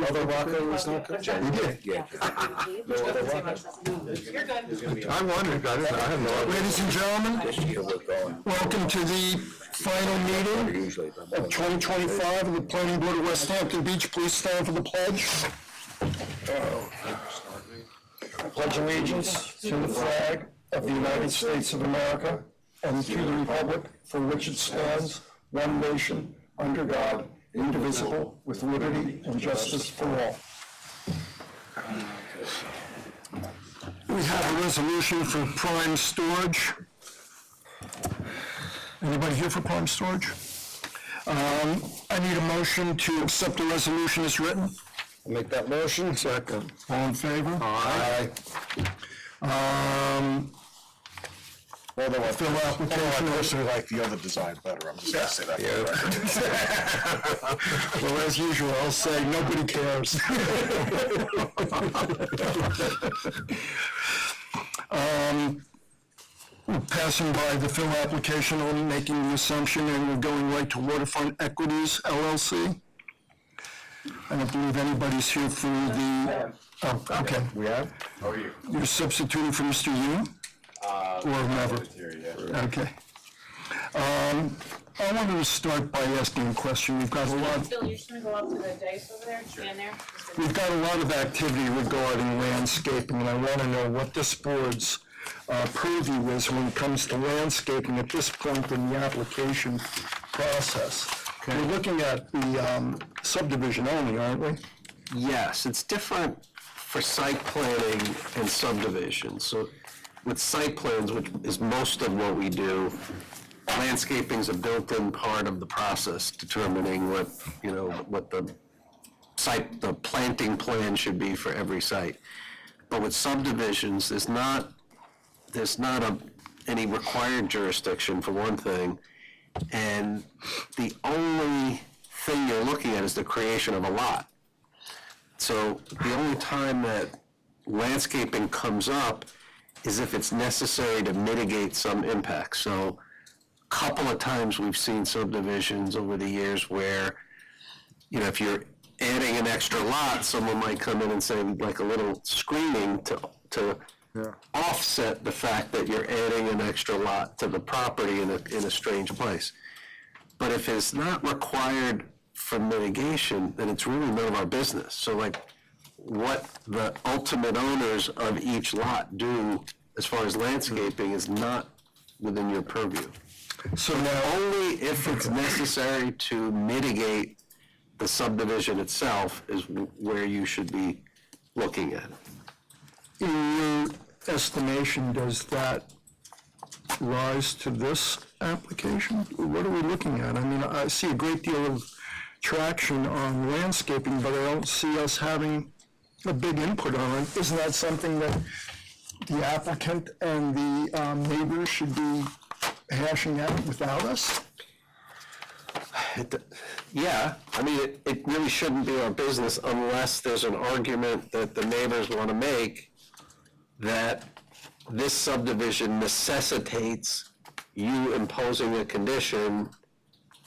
Other Rocco is not good. We did. Yeah. No other Rocco? You're good. I wondered, I have no idea. Ladies and gentlemen, This year we're going. welcome to the final meeting Usually. of 2025 of the Planning Board of West Hampton Beach. Please stand for the pledge. Pledge allegiance to the flag of the United States of America and to the republic for which it stands, one nation, under God, indivisible, with liberty and justice for all. We have a resolution for Prime Storage. Anybody here for Prime Storage? I need a motion to accept the resolution as written. Make that motion. Second. All in favor? Aye. Although I I personally like the other design better, I'm just gonna say that. Well, as usual, I'll say nobody cares. We're passing by the fill application, only making the assumption, and we're going right to Waterfront Equities LLC. I don't believe anybody's here for the, oh, okay. We have? How are you? You're substituting for Mr. Yoon? Or never? Okay. I wanted to start by asking a question. We've got a lot. Bill, you're just gonna go up to the dais over there, stand there? We've got a lot of activity regarding landscaping, and I want to know what this board's purview is when it comes to landscaping at this point in the application process. We're looking at the subdivision only, aren't we? Yes, it's different for site planning and subdivision. So with site plans, which is most of what we do, landscaping's a built-in part of the process, determining what, what the planting plan should be for every site. But with subdivisions, there's not any required jurisdiction, for one thing, and the only thing you're looking at is the creation of a lot. So the only time that landscaping comes up is if it's necessary to mitigate some impact. So a couple of times we've seen subdivisions over the years where, if you're adding an extra lot, someone might come in and say, we'd like a little screening to offset the fact that you're adding an extra lot to the property in a strange place. But if it's not required for mitigation, then it's really none of our business. So what the ultimate owners of each lot do as far as landscaping is not within your purview. So now, Only if it's necessary to mitigate the subdivision itself is where you should be looking at it. in your estimation, does that rise to this application? What are we looking at? I mean, I see a great deal of traction on landscaping, but I don't see us having a big input on it. Isn't that something that the applicant and the neighbors should be hashing out without us? Yeah, I mean, it really shouldn't be our business unless there's an argument that the neighbors want to make that this subdivision necessitates you imposing a condition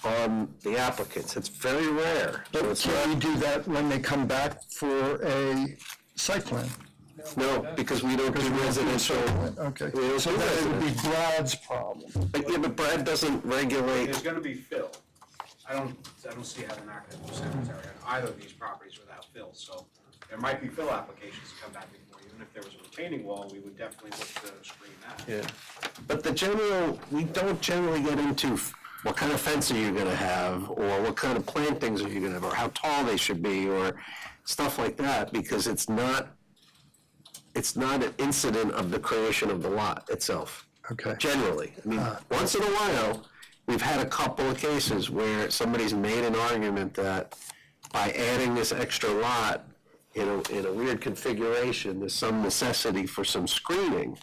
on the applicants. It's very rare. But can we do that when they come back for a site plan? No, because we don't do residential. Okay, We don't so do that would be residential. Brad's problem. But Brad doesn't regulate. There's gonna be fill. I don't see having an active cemetery on either of these properties without fill, so there might be fill applications to come back before you, and if there was a retaining wall, we would definitely look to screen that. Yeah, but we don't generally get into what kind of fence are you gonna have, or what kind of plantings are you gonna have, or how tall they should be, or stuff like that, because it's not an incident of the creation of the lot itself. Okay. Generally, I mean, once in a while, we've had a couple of cases where somebody's made an argument that by adding this extra lot in a weird configuration, there's some necessity for some screening.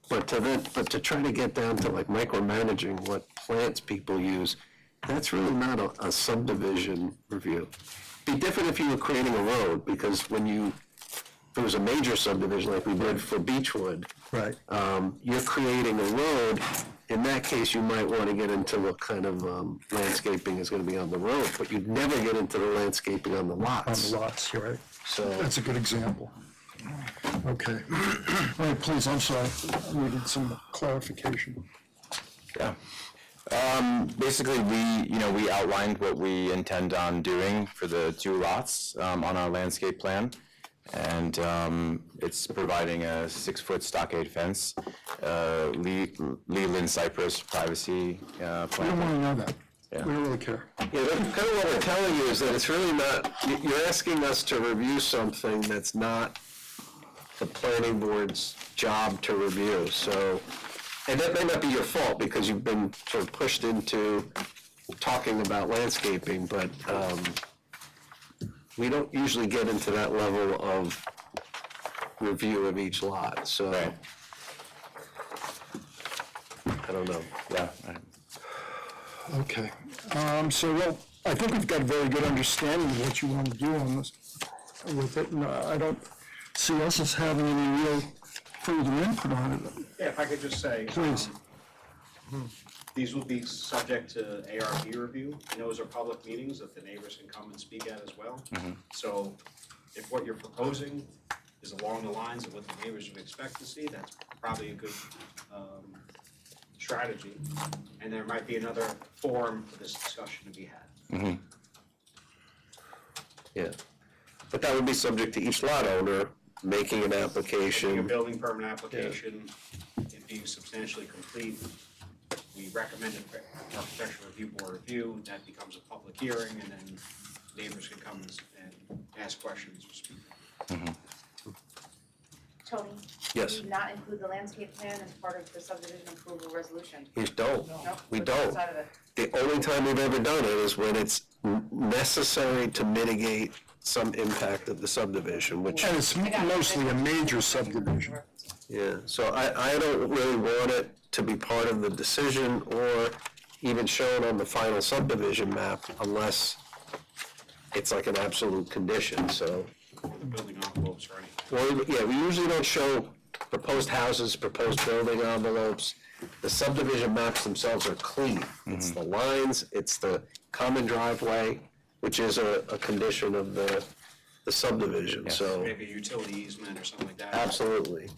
But to try to get down to micromanaging what plants people use, that's really not a subdivision review. Be different if you were creating a road, because if it was a major subdivision like we did for Beechwood, Right. you're creating a road in that case, you might want to get into what kind of landscaping is going to be on the road, but you'd never get into the landscaping on the On lots. the lots, you're right. So, That's a good example. Okay. All right, please, I'm sorry, I needed some clarification. Yeah. Basically, we outlined what we intend on doing for the 2 lots on our landscape plan. And it's providing a 6-foot stockade fence, Leland cypress privacy We don't plan. want to know that. Yeah. We don't really care. yeah, kind of what we're telling you is that it's really not, you're asking us to review something that's not the planning board's job to review, so, and that may not be your fault, because you've been sort of pushed into talking about landscaping, but, we don't usually get into that level of review of each lot, so. Right. I don't know. Yeah. Okay, well, I think we've got a very good understanding of what you want to do on this, with it, and I don't see us as having any real further input on it. Yeah, if I could just say. Please. These will be subject to ARB review, and those are public meetings that the neighbors can come and speak at as well. So if what you're proposing is along the lines of what the neighbors would expect to see, that's probably a good strategy. And there might be another forum for this discussion to be had. Yeah, but that would be subject to each lot owner making an Your application. building permit application, it being substantially complete, we recommend it for architectural review board review, that becomes a public hearing, and then neighbors can come and ask questions or speak. Tony? Yes. Did you not include the landscape plan as part of the subdivision approval resolution? You don't. Nope. We Put it don't. outside of it. The only time we've ever done it is when it's necessary to mitigate some impact of the subdivision, which, And it's mostly a major subdivision. yeah, so I don't really want it to be part of the decision or even shown on the final subdivision map unless it's like an absolute condition, so. The building envelopes or anything. Well, yeah, we usually don't show proposed houses, proposed building envelopes. The subdivision maps themselves are clean. It's the lines, it's the common driveway, which is a condition of the subdivision, so. Maybe a utility easement or something like that. Absolutely,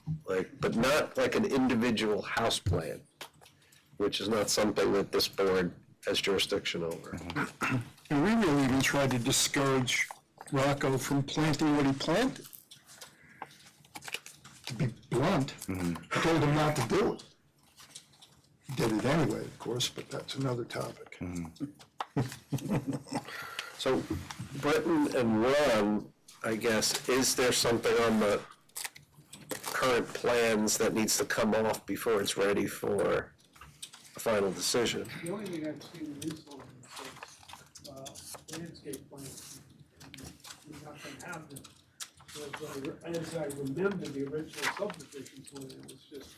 but not like an individual house plan, which is not something that this board has jurisdiction over. And we really even tried to discourage Rocco from planting what he planted. To be blunt, I told him not to do it. He did it anyway, of course, but that's another topic. So, Britton and Ron, I guess, is there something on the current plans that needs to come off before it's ready for a final decision? The only thing I've seen in this one is, landscape plan. We're not gonna have them. As I remember the original subdivision plan, it was just.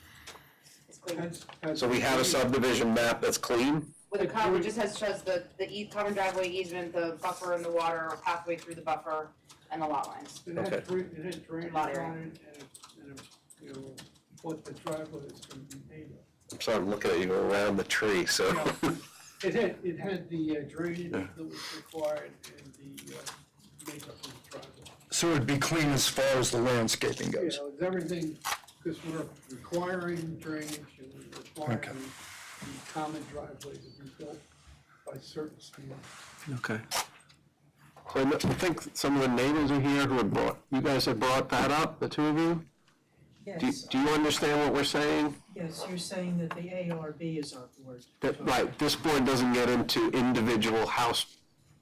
It's clean. So we have a subdivision map that's clean? With a cover, it just shows the common driveway easement, the buffer and the water, or pathway through the buffer, and the lot lines. It had Okay. it had drainage Lot on area. it, you know, what the driveway is gonna be made of. So I'm looking at you around the tree, so. It had the drainage that was required and the makeup of the driveway. So it'd be clean as far as the landscaping You goes. know, it's everything, because we're requiring drainage and we're requiring Okay. the common driveway to be built by certain standards. Okay. So I think some of the neighbors are here who have brought, you guys have brought that up, the two of you? Yes, Do you understand what we're saying? yes, you're saying that the ARB is our board. Right, this board doesn't get into individual house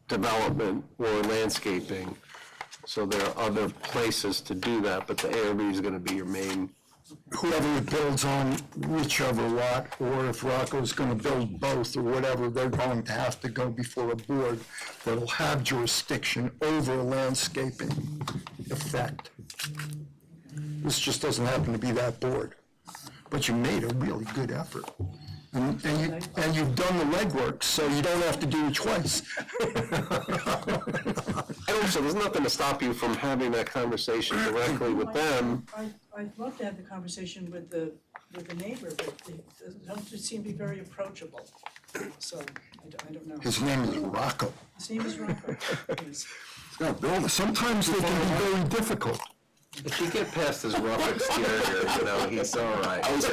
development or landscaping. So there are other places to do that, but the ARB is gonna be your main. Whoever builds on whichever lot, or if Rocco's gonna build both or whatever, they're going to have to go before a board that'll have jurisdiction over a landscaping effect. This just doesn't happen to be that board. But you made a really good effort. And you've done the legwork, so you don't have to do it twice. And also, there's nothing to stop you from having that conversation directly with them. I'd love to have the conversation with the neighbor, but they don't just seem to be very approachable. So, I don't know. His name is Rocco. His name is Rocco. Yes. Sometimes they can be very difficult. If you get past his rough exterior, he's all right. I was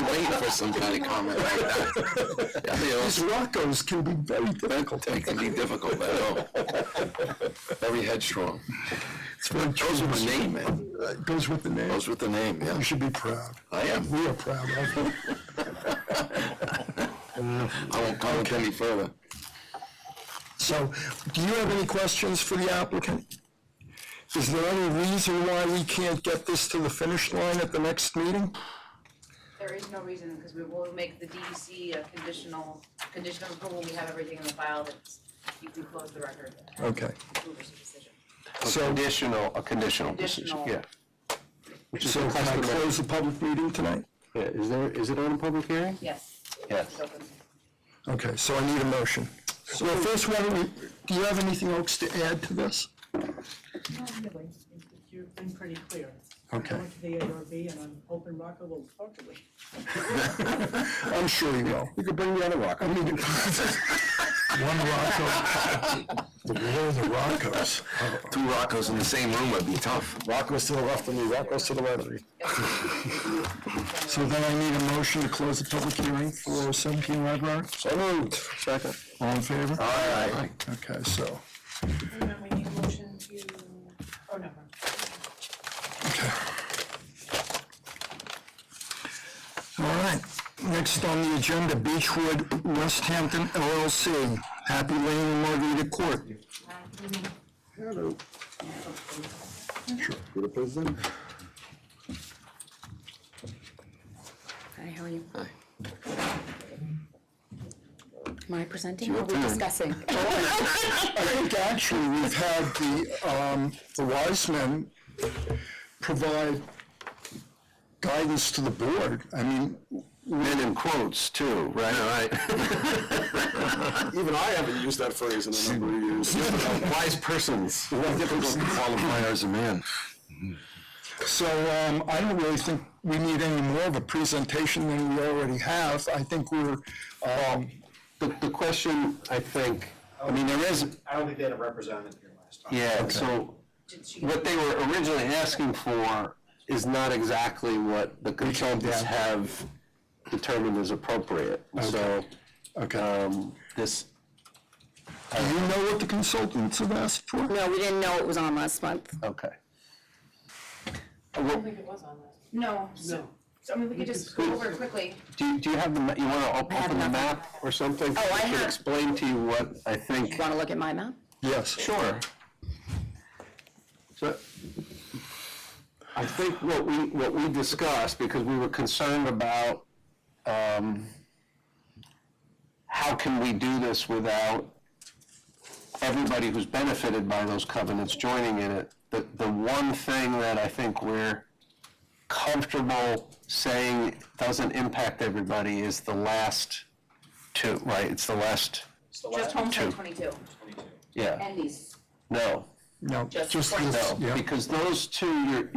waiting for some kind of comment like that. These Roccos can be very difficult. They can be difficult, I know. Very headstrong. It's very Goes with the name, man. Goes with the name. Goes with the name, yeah. You should be proud. I am. We are proud of you. I won't comment any further. So, do you have any questions for the applicant? Is there any reason why we can't get this to the finish line at the next meeting? There is no reason, because we will make the DEC a conditional of approval, we have everything in the file that's, you can close the record. and Okay. approve this decision. So, A conditional decision, Conditional. yeah. Which is so can I customary. close the public meeting tonight? Yeah, is it on a public hearing? Yes. Yes. It's open. Okay, so I need a motion. Well, first, why don't we, do you have anything else to add to this? Not really. You've been pretty clear. Okay. I went to the ARB and I'm hoping Rocco will talk to me. I'm sure you will. You could bring the other rock. I mean, one Rocco, the war of the Roccos. Two Roccos in the same room would be tough. Rocco's to the left of me, Rocco's to the right of me. So then I need a motion to close the public hearing for 17 Red Rock. So moved. Second. All in favor? Aye. Okay, so, And then we need a motion to, oh, no. okay. All right, next on the agenda, Beechwood West Hampton LLC, Happy Lane and Margarita Court. Hello. Sure, good to present. Hi, how are you? Hi. Am I presenting or Your are we turn. discussing? I think actually we've had the wise men provide guidance to the board. I mean, Men in quotes too, right? Even I haven't used that phrase in a number of years. Wise persons. What difficult to qualify as a man. so I don't really think we need any more of a presentation than we already have. I think we're, The question, I think, I mean, there is, I don't think they had a representative here last time. yeah, so what they were originally asking for is not exactly what the consultants have determined is appropriate. So, this, do you know what the consultants have asked for? No, we didn't know it was on last month. okay. I don't think it was on that. No, so I mean, we could just go over it quickly. Do you have the, you want to have open the nothing. map or something? Oh, I can have- explain to you what I think. You wanna look at my map? Yes. Sure. So, I think what we discussed, because we were concerned about, how can we do this without everybody who's benefited by those covenants joining in it? The one thing that I think we're comfortable saying doesn't impact everybody is the last two, right? It's the last, It's the Just last homestead Two. 22 yeah, and these. no. No, Just just point this, No, yeah. because those two,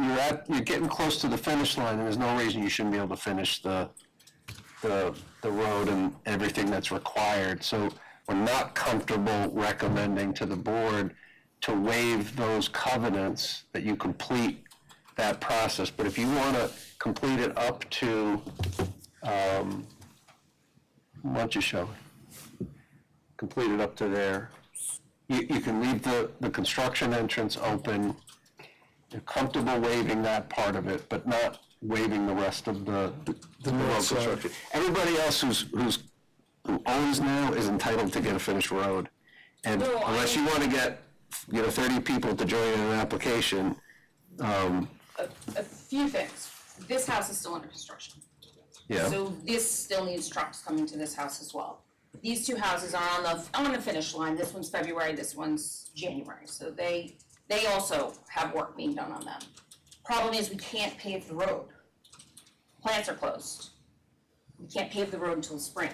you're getting close to the finish line, and there's no reason you shouldn't be able to finish the road and everything that's required. So we're not comfortable recommending to the board to waive those covenants, that you complete that process. But if you want to complete it up to, why don't you show it? Complete it up to there. You can leave the construction entrance open. You're comfortable waiving that part of it, but not waiving the rest of the road side. construction. Everybody else who owns now is entitled to get a finished road. And No, unless you want to get 30 people to join in an application, A few things. This house is still under construction. yeah. So this still needs trucks coming to this house as well. These two houses are on the finish line. This one's February, this one's January. So they also have work being done on them. Problem is, we can't pave the road. Plants are closed. We can't pave the road until spring.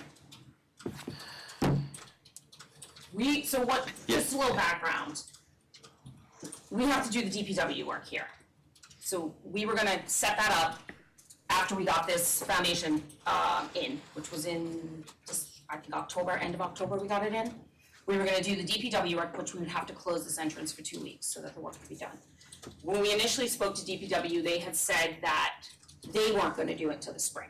Just a little background. We have to do the DPW work here. So we were gonna set that up after we got this foundation, in, which was in just, I think October, end of October we got it in. We were gonna do the DPW work, which we would have to close this entrance for 2 weeks so that the work could be done. When we initially spoke to DPW, they had said that they weren't gonna do it until the spring.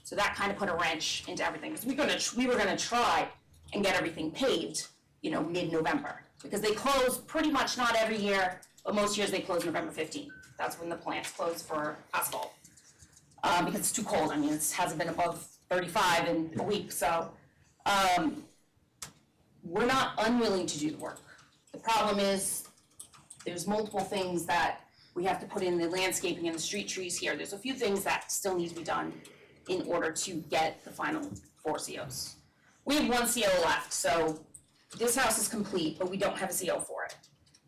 So that kind of put a wrench into everything, because we were gonna try and get everything paved, mid-November. Because they close pretty much not every year, but most years they close November 15th. That's when the plants close for asphalt. Because it's too cold, it hasn't been above 35 in a week, so. We're not unwilling to do the work. The problem is, there's multiple things that we have to put in the landscaping and the street trees here. There's a few things that still need to be done in order to get the final 4 COs. We have 1 CO left, so this house is complete, but we don't have a CO for it.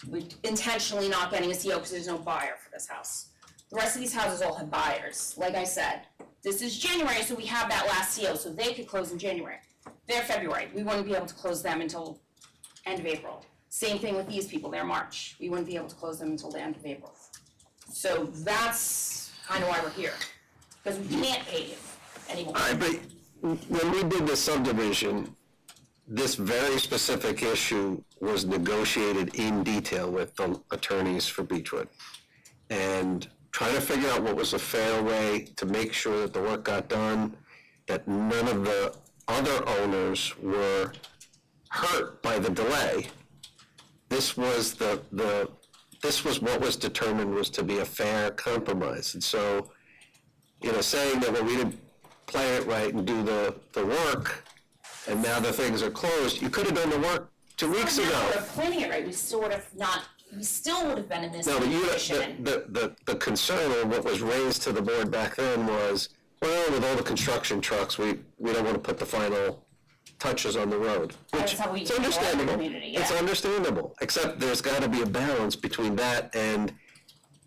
We're intentionally not getting a CO because there's no buyer for this house. The rest of these houses all have buyers. Like I said, this is January, so we have that last CO, so they could close in January. They're February, we wouldn't be able to close them until end of April. Same thing with these people, they're March, we wouldn't be able to close them until the end of April. So that's kind of why we're here, because we can't pave anymore. All right, but when we did the subdivision, this very specific issue was negotiated in detail with the attorneys for Beechwood. And trying to figure out what was a fair way to make sure that the work got done, that none of the other owners were hurt by the delay. This was this was what was determined was to be a fair compromise. And so, saying that, well, we didn't play it right and do the work, and now the things are closed, you could have done the work 2 weeks ago. We would have planning it right, we still would have been in this No, but situation. the concern, or what was raised to the board back then was, well, with all the construction trucks, we don't want to put the final touches on the road. That's Which, how we it's handle our understandable. community, It's yeah. understandable, except there's got to be a balance between that and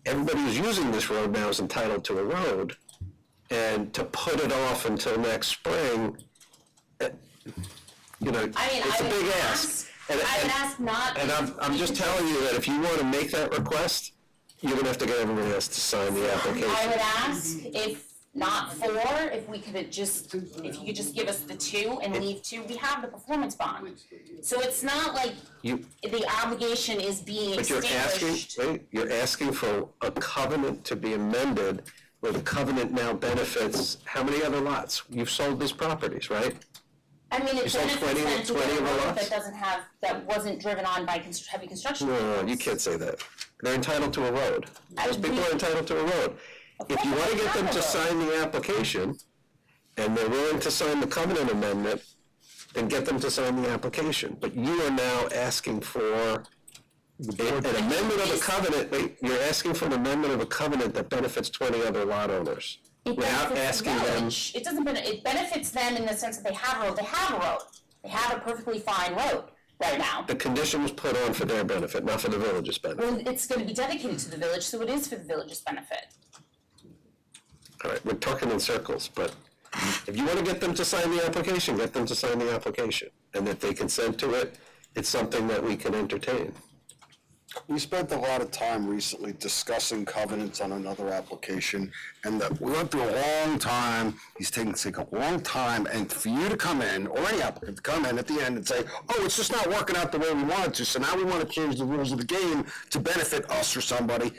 everybody who's using this road now is entitled to a road. And to put it off until next spring, it's a big ask. I would ask not. And I'm just telling you that if you want to make that request, you're gonna have to get everybody else to sign the application. I would ask if not 4, if you could just give us the 2 and leave 2, we have the performance bond. So it's not like the obligation is being But you're extinguished. you're asking for a covenant to be amended, where the covenant now benefits how many other lots? You've sold these properties, right? I mean, it You sold benefits 20 them to 20 get a of the road lots? that wasn't driven on by heavy construction. No, you can't say that. They're entitled to a road. Those people are entitled to a road. If you want to get them to sign the application, and they're willing to sign the covenant amendment, then get them to sign the application. But you are now asking for an amendment of a covenant, you're asking for an amendment of a covenant that benefits 20 other lot owners. It Without benefits the asking them, village. It benefits them in the sense that they have a road, they have a perfectly fine road right now. the condition was put on for their benefit, not for the village's benefit. Well, it's gonna be dedicated to the village, so it is for the village's benefit. All right, we're talking in circles, but if you want to get them to sign the application, get them to sign the application. And if they consent to it, it's something that we can entertain. We spent a lot of time recently discussing covenants on another application, and that we went through a long time, these things take a long time, and for you to come in, or any applicant to come in at the end and say, oh, it's just not working out the way we wanted to, so now we want to change the rules of the game to benefit us or somebody,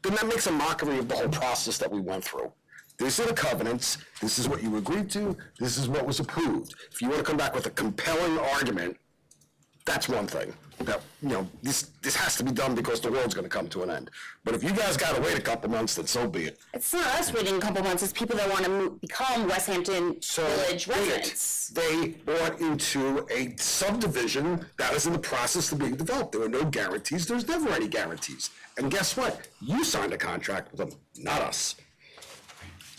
then that makes a mockery of the whole process that we went through. These are the covenants, this is what you agreed to, this is what was approved. If you want to come back with a compelling argument, that's one thing. That, this has to be done because the world's gonna come to an end. But if you guys gotta wait a couple months, then so be it. It's not us waiting a couple months, it's people that want to become West Hampton Village wait it. residents. They bought into a subdivision that is in the process of being developed. There are no guarantees, there's never any guarantees. And guess what? You signed a contract with them, not us.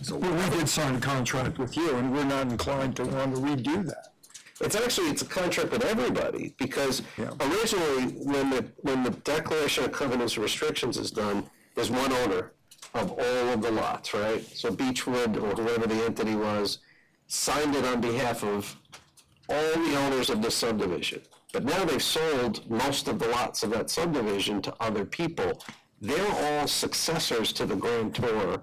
So Well, we did sign a contract with you, and we're not inclined to want to redo that. It's a contract with everybody, because originally, when the declaration of covenants and restrictions is done, there's one owner of all of the lots, right? So Beechwood, or whoever the entity was, signed it on behalf of all the owners of the subdivision. But now they've sold most of the lots of that subdivision to other people. They're all successors to the grantor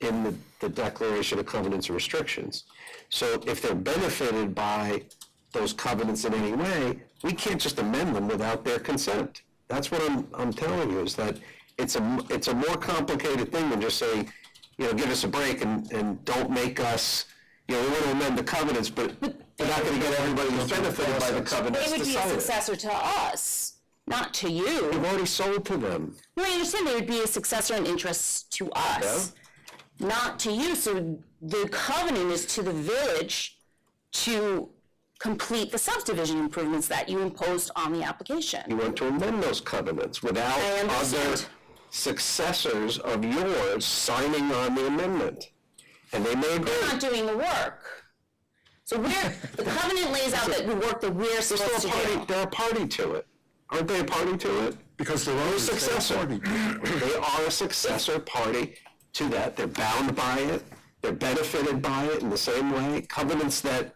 in the declaration of covenants and restrictions. So if they're benefited by those covenants in any way, we can't just amend them without their consent. That's what I'm telling you, is that it's a more complicated thing than just say, give us a break and don't make us, we want to amend the covenants, but we're not gonna get everybody who's benefited by the covenants They to would be a sign it. successor to us, not to you. We've already sold to them. No, I understand they would be a successor in interest to us, not to you. So the covenant is to the village to complete the subdivision improvements that you imposed on the application. You want to amend those covenants without I understand. other successors of yours signing on the amendment. And they may agree. We're not doing the work. So the covenant lays out that the work that we're supposed to do. They're a party to it. Aren't they a party to it? Because they're all They're a successor. They are a successor party to that. They're bound by it. They're benefited by it in the same way. Covenants that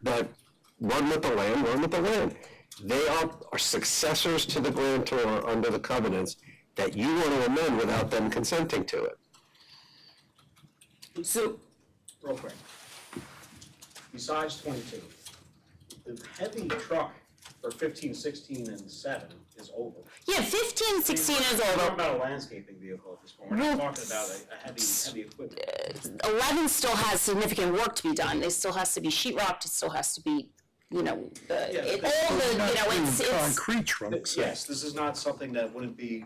run with the land. They are successors to the grantor under the covenants that you want to amend without them consenting to it. So, Real quick. Besides 22, the heavy truck for 15, 16, and 7 is over. Yeah, 15, 16 is We're talking over. about a landscaping vehicle at this point. We're not talking about a heavy equipment. 11 still has significant work to be done. It still has to be sheetrocked, it still has to be, all the, it's. Concrete trunks. Yes, this is not something that wouldn't be,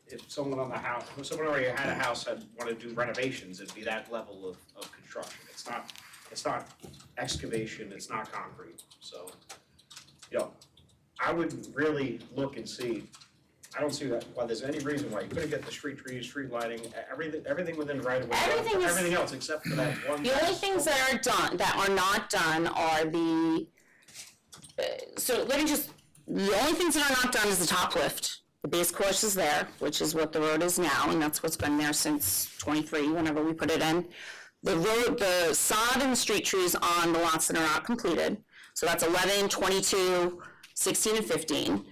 if someone already had a house and wanted to do renovations, it'd be that level of construction. It's not excavation, it's not concrete, so, I would really look and see, I don't see why there's any reason why you couldn't get the street trees, street lighting, everything within the right of way. Everything else except for that one. The only things that are not done are the, the only things that are not done is the top lift. The base course is there, which is what the road is now, and that's what's been there since 23, whenever we put it in. The sod and street trees on the lots that are not completed, so that's 11, 22, 16, and 15,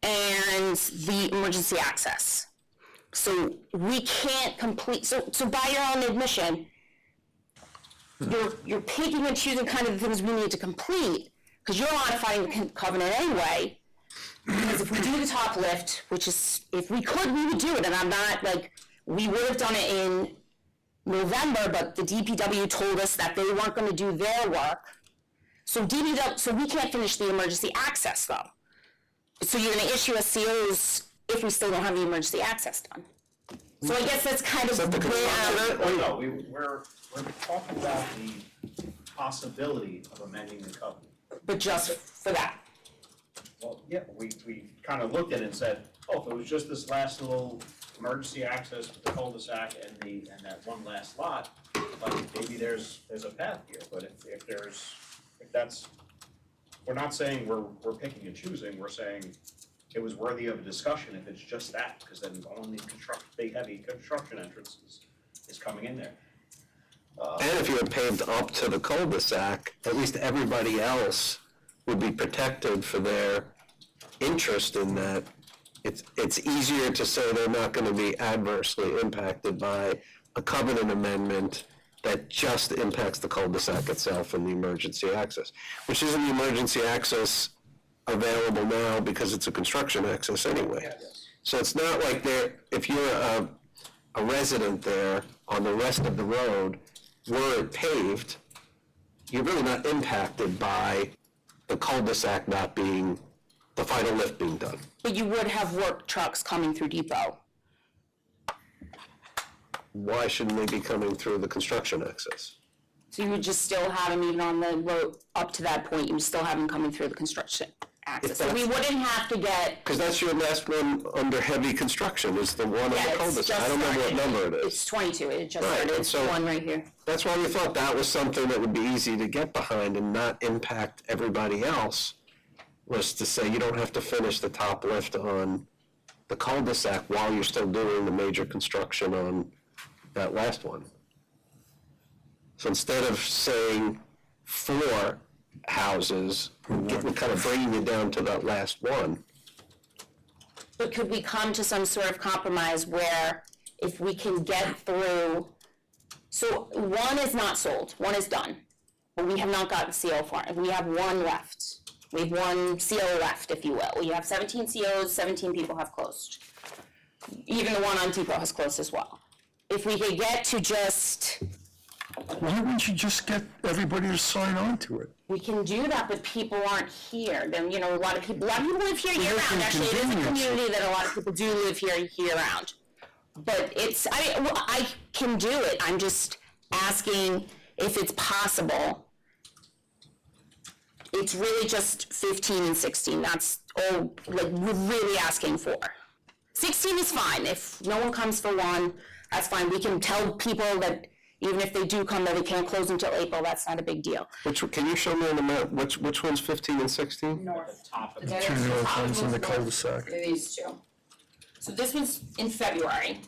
and the emergency access. So we can't complete, so by your own admission, you're picking and choosing kind of the things we need to complete, because you're modifying the covenant anyway. Because if we do the top lift, which is, if we could, we would do it, and I'm not, we would have done it in November, but the DPW told us that they weren't gonna do their work. So we can't finish the emergency access though. So you're gonna issue us COs if we still don't have the emergency access done. So I guess that's kind of where. No, we're talking about the possibility of amending the covenant. But just for that. Well, yeah, we kind of looked at it and said, if it was just this last little emergency access with the cul-de-sac and that one last lot, maybe there's a path here, but if that's, we're not saying we're picking and choosing, we're saying it was worthy of a discussion if it's just that, because then only big heavy construction entrances is coming in there. And if you had paved up to the cul-de-sac, at least everybody else would be protected for their interest in that. It's easier to say they're not gonna be adversely impacted by a covenant amendment that just impacts the cul-de-sac itself and the emergency access, which isn't the emergency access available now because it's a construction access anyway. Yes. So it's not like if you're a resident there on the rest of the road, were it paved, you're really not impacted by the cul-de-sac not being, the final lift being done. But you would have work trucks coming through Depot. Why shouldn't they be coming through the construction access? So you would just still have them even on the road up to that point, you would still have them coming through the construction access. So we wouldn't have to get. Because that's your last one under heavy construction, is the one on the Yeah, it's cul-de-sac. just I don't remember what started. number it is. It's 22, it just Right, started, and it's so- one right here. That's why we thought that was something that would be easy to get behind and not impact everybody else, was to say you don't have to finish the top lift on the cul-de-sac while you're still doing the major construction on that last one. So instead of saying 4 houses, we're kind of bringing you down to that last one. But could we come to some sort of compromise where if we can get through, so one is not sold, one is done, but we have not gotten CO for it. We have one left. We have one CO left, if you will. We have 17 COs, 17 people have closed. Even the one on Depot has closed as well. If we could get to just, Why wouldn't you just get everybody to sign on to it? we can do that, but people aren't here. Then, you know, a lot of people live here year round. Actually, it is a Inconvenience. community that a lot of people do live here year round. But it's, I can do it. I'm just asking if it's possible. It's really just 15 and 16. That's all, like, we're really asking for. 16 is fine. If no one comes for one, that's fine. We can tell people that even if they do come, that they can't close until April. That's not a big deal. Can you show me on the map, which one's 15 and 16? North. Top of The Two top north ones in the north. cul-de-sac. They're these two. So this one's in February.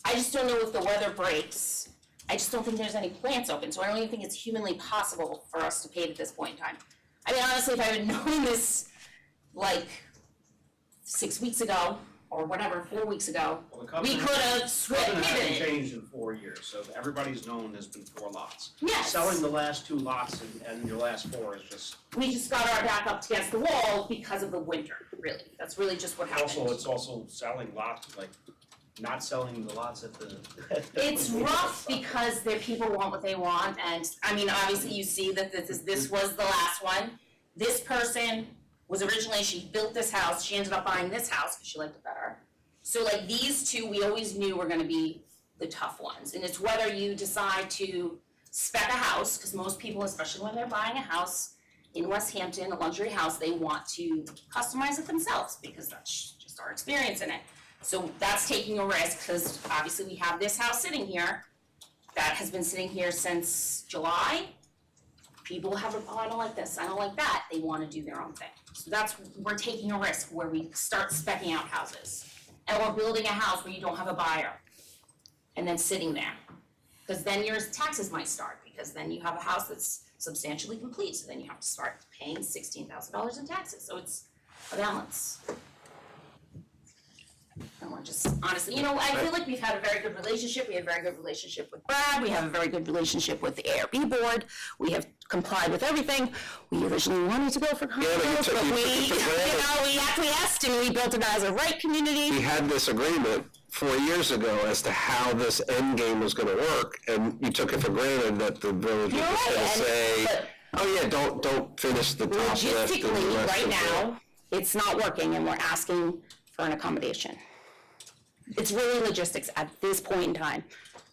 I just don't know if the weather breaks. I just don't think there's any plants open, so I don't even think it's humanly possible for us to pave at this point in time. I mean, honestly, if I had known this, like, 6 weeks ago, or whatever, 4 weeks ago, Well, the we covenant- could have Covenant hasn't pivoted. changed in 4 years, so everybody's known there's been 4 lots. Yes. Selling the last 2 lots and your last 4 is just, We just got our back up against the wall because of the winter, really. That's really just what happened. also, it's also selling lots, like, not selling the lots at the. It's rough because the people want what they want, and, I mean, obviously you see that this was the last one. This person was originally, she built this house, she ended up buying this house because she liked it better. So like these two, we always knew were gonna be the tough ones, and it's whether you decide to spec a house, because most people, especially when they're buying a house in West Hampton, a luxury house, they want to customize it themselves, because that's just our experience in it. So that's taking a risk, because obviously we have this house sitting here that has been sitting here since July. People have, oh, I don't like this, I don't like that, they wanna do their own thing. So that's, we're taking a risk where we start speccing out houses. And we're building a house where you don't have a buyer, and then sitting there. Because then your taxes might start, because then you have a house that's substantially complete, so then you have to start paying $16,000 in taxes, so it's a balance. And we're just, honestly, you know, I feel like we've had a very good relationship, we have a very good relationship with Brad, we have a very good relationship with the ARB board, we have complied with everything. We originally wanted to go for but you condos, took- but you we, took it for granted. we acquiesced and we built it as a right community. We had this agreement 4 years ago as to how this end game was gonna work, and you took it for granted that the village was You're just right, gonna and- say, but- oh yeah, don't finish the top lift and the Logistically, rest right of the. now, it's not working and we're asking for an accommodation. It's really logistics at this point in time.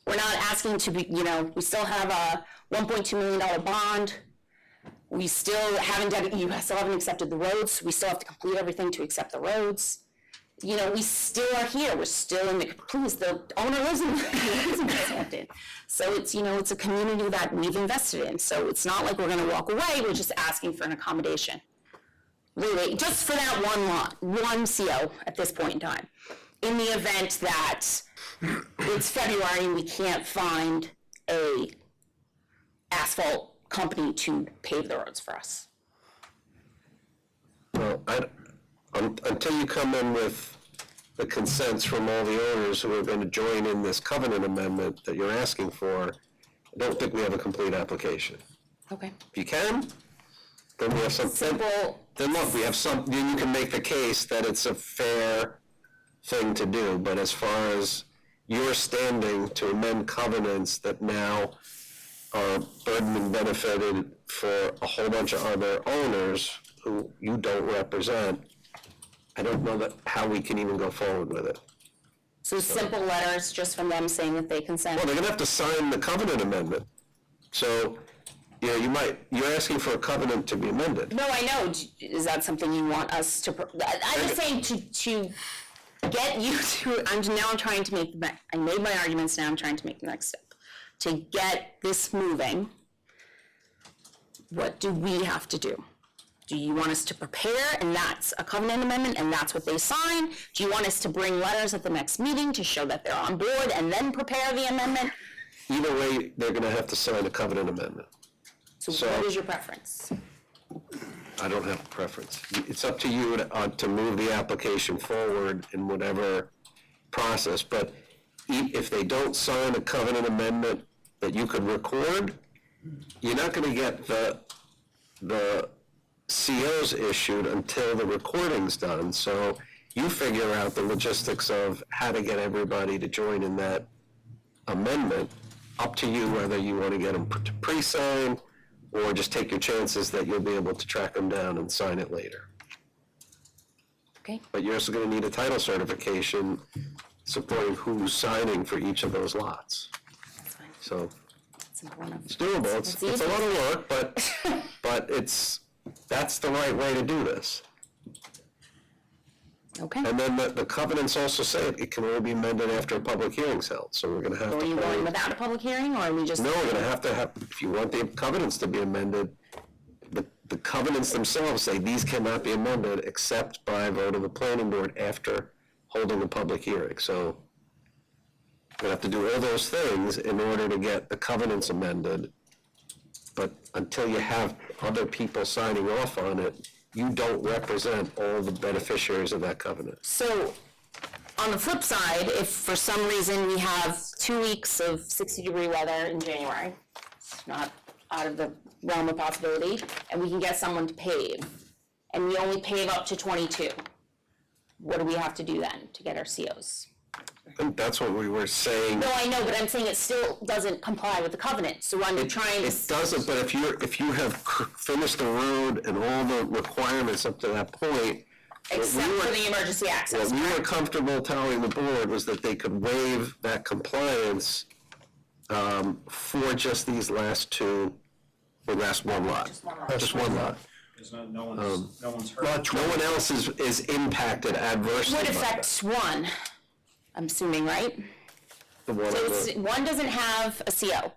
We're not asking to be, you know, we still have a $1.2 million bond. We still haven't done, you still haven't accepted the roads, we still have to complete everything to accept the roads. You know, we still are here, we're still in the, please, the owner lives in West Hampton. So it's, you know, it's a community that we've invested in, so it's not like we're gonna walk away, we're just asking for an accommodation. Really, just for that one lot, one CO at this point in time. In the event that it's February and we can't find a asphalt company to pave the roads for us. Well, until you come in with the consents from all the owners who are gonna join in this covenant amendment that you're asking for, I don't think we have a complete application. Okay. If you can, then we have some. Simple. Then look, we have some, then you can make the case that it's a fair thing to do, but as far as your standing to amend covenants that now are burdened and benefited for a whole bunch of other owners who you don't represent, I don't know that, how we can even go forward with it. So simple letters just from them saying that they consent. Well, they're gonna have to sign the covenant amendment. So, you know, you're asking for a covenant to be amended. No, I know, is that something you want us to, I'm just saying to get you to, I'm trying to make, I made my arguments, now I'm trying to make the next step. To get this moving, what do we have to do? Do you want us to prepare, and that's a covenant amendment, and that's what they sign? Do you want us to bring letters at the next meeting to show that they're on board, and then prepare the amendment? Either way, they're gonna have to sign a covenant amendment. So So- what is your preference? I don't have a preference. It's up to you to move the application forward in whatever process, but if they don't sign a covenant amendment that you could record, you're not gonna get the COs issued until the recording's done, so you figure out the logistics of how to get everybody to join in that amendment. Up to you whether you wanna get them to pre-sign, or just take your chances that you'll be able to track them down and sign it later. Okay, But you're also gonna need a title certification supporting who's signing for each of those lots. that's fine. So It's important. it's doable, it's a lot of work, but that's the right way to do this. Okay. And then the covenants also say it can only be amended after a public hearing's held, so we're gonna have So to. are you going hold- without a public hearing, or are we just? No, we're gonna have, if you want the covenants to be amended, the covenants themselves say these cannot be amended except by vote of the planning board after holding a public hearing, so we're gonna have to do all those things in order to get the covenants amended. But until you have other people signing off on it, you don't represent all the beneficiaries of that covenant. So, on the flip side, if for some reason we have 2 weeks of 60-degree weather in January, it's not out of the realm of possibility, and we can get someone to pave, and we only pave up to 22, what do we have to do then to get our COs? And that's what we were saying. No, I know, but I'm saying it still doesn't comply with the covenant, so I'm trying to. It doesn't, but if you have finished the road and all the requirements up to that point. Except for the emergency access. What we were comfortable telling the board was that they could waive that compliance for just these last two, or last one lot. Just one lot. There's no one's heard. No one else is impacted adversely Would by that. affect one, I'm assuming, right? The one So on it's, the- one doesn't have a CO.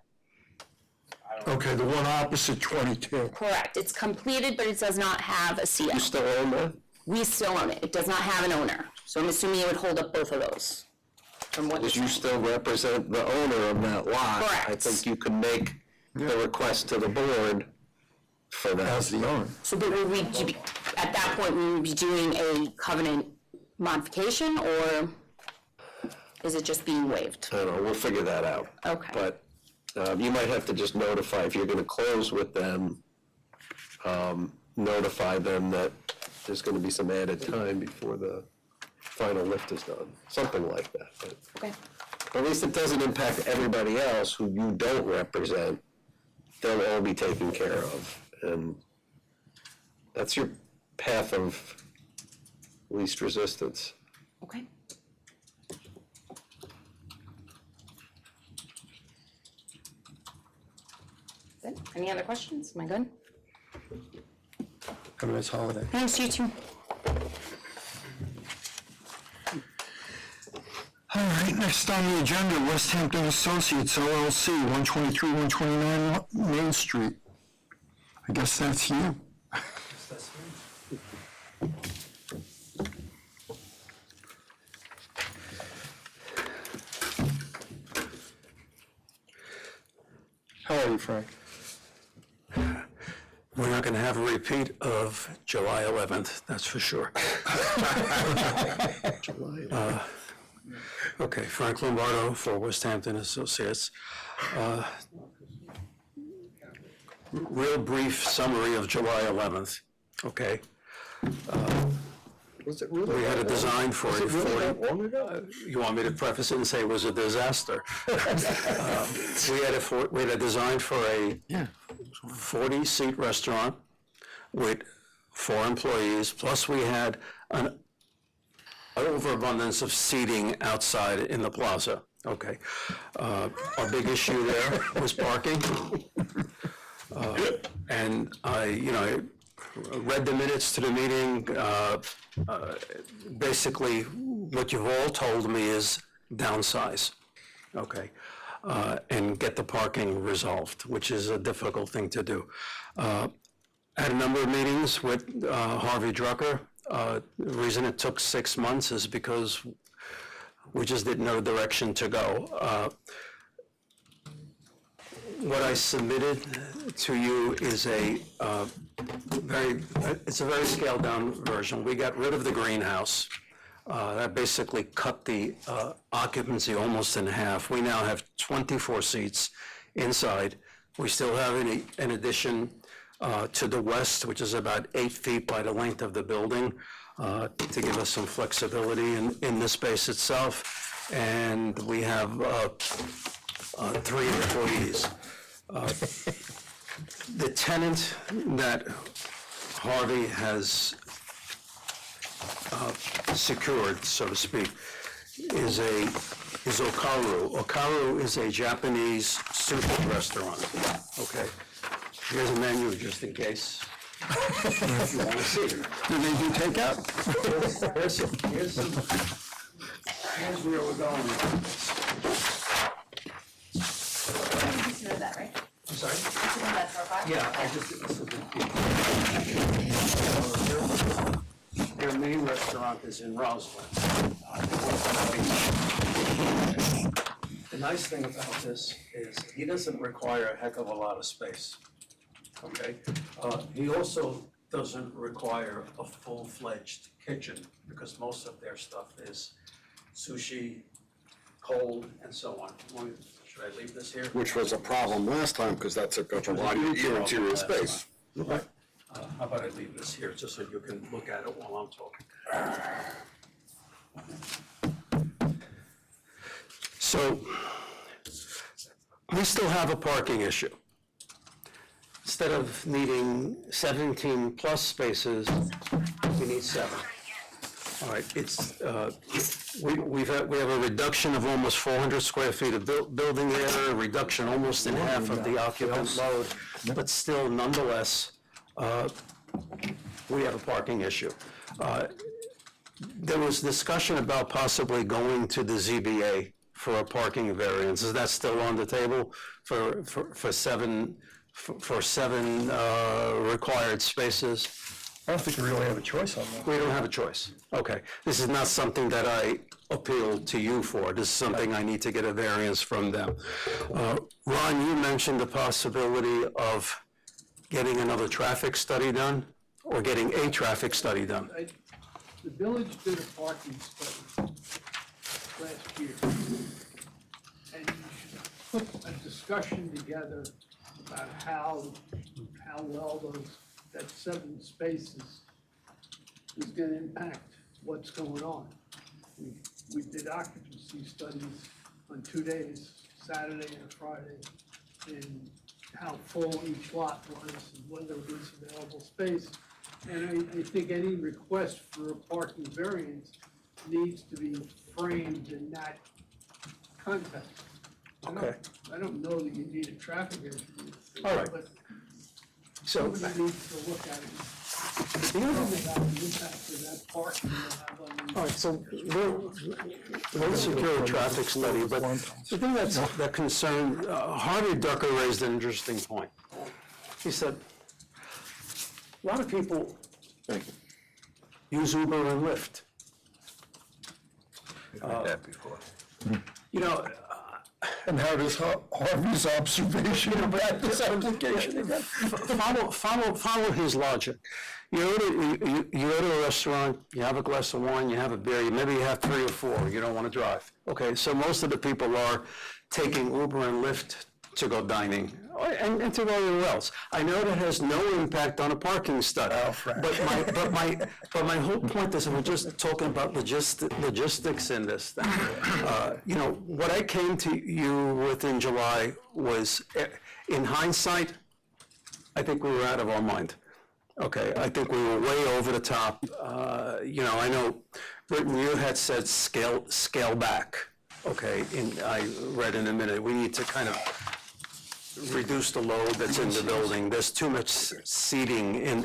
Okay, the one opposite 22. Correct, it's completed, but it does not have a CO. You still own that? We still own it, it does not have an owner, so I'm assuming it would hold up both of those. From what Because you're you saying. still represent the owner of that lot. I Correct. think you can make the request to the board for that. As the owner. So but would we, at that point, we would be doing a covenant modification, or is it just being waived? I don't know, we'll figure that out. Okay. But you might have to just notify, if you're gonna close with them, notify them that there's gonna be some added time before the final lift is done, something like that. But Okay. at least it doesn't impact everybody else who you don't represent. They'll all be taken care of, and that's your path of least resistance. Okay. Good. Any other questions? Am I good? Have a nice holiday. Thanks, you too. All right, next on the agenda, West Hampton Associates LLC, 123, 129 Main Street. I guess that's you. How are you, Frank? We're not gonna have a repeat of July 11th, that's for sure. Okay, Frank Lombardo for West Hampton Associates. Real brief summary of July 11th, okay? Was it really? We had a design for a Really 40, that long ago? you want me to preface it and say it was a disaster? We had a design for a 40-seat restaurant with 4 employees, plus we had an overabundance of seating outside in the plaza, okay? Our big issue there was parking. And I read the minutes to the meeting. Basically, what you've all told me is downsize, okay? And get the parking resolved, which is a difficult thing to do. Had a number of meetings with Harvey Drucker. The reason it took 6 months is because we just didn't know the direction to go. what I submitted to you is it's a very scaled down version. We got rid of the greenhouse. That basically cut the occupancy almost in half. We now have 24 seats inside. We still have an addition to the west, which is about 8 feet by the length of the building, to give us some flexibility in the space itself. And we have 3 employees. The tenant that Harvey has secured, so to speak, is Okaru. Okaru is a Japanese sushi restaurant, okay? Here's a menu just in case you want to see. Do they do takeout? Here's where we're going with this. You submitted that, right? I'm sorry? You submitted that to our file? Yeah, I just, their main restaurant is in Roslyn. The nice thing about this is he doesn't require a heck of a lot of space, okay? He also doesn't require a full-fledged kitchen because most of their stuff is sushi, cold, and so on. Should I leave this here? Which was a problem last time, because that took up a lot of your interior space. Right. How about I leave this here, just so you can look at it while I'm talking? So, we still have a parking issue. Instead of needing 17 plus spaces, we need 7. All right, we have a reduction of almost 400 square feet of building area, a reduction almost in half of the occupant load, but still nonetheless, we have a parking issue. There was discussion about possibly going to the ZBA for a parking variance. Is that still on the table for 7 required spaces? I don't think we really have a choice on that. We don't have a choice. Okay. This is not something that I appeal to you for. This is something I need to get a variance from them. Ron, you mentioned the possibility of getting another traffic study done or getting a traffic study done. The village did a parking study last year. And you should put a discussion together about how well that 7 spaces is gonna impact what's going on. We did occupancy studies on 2 days, Saturday and Friday, and how full each lot was and whether there was available space. And I think any request for a parking variance needs to be framed in that context. Okay. I don't know that you need a traffic engineer. All right. But So, somebody needs to look at it. Think about the impact of that parking will have on the. all right, so we'll secure a traffic study, but the thing that concerned, Harvey Ducker raised an interesting point. He said, a lot of people use Uber and Lyft. We've heard that before. You know, And how does Harvey's observation about this application again? follow his logic. You go to a restaurant, you have a glass of wine, you have a beer, maybe you have 3 or 4, you don't want to drive. Okay, so most of the people are taking Uber and Lyft to go dining and to go anywhere else. I know that has no impact on a parking study. But my whole point is, we're just talking about logistics in this thing. You know, what I came to you with in July was, in hindsight, I think we were out of our mind. Okay, I think we were way over the top. You know, I know, Britton, you had said scale back. Okay, I read in a minute, we need to kind of reduce the load that's in the building. There's too much seating in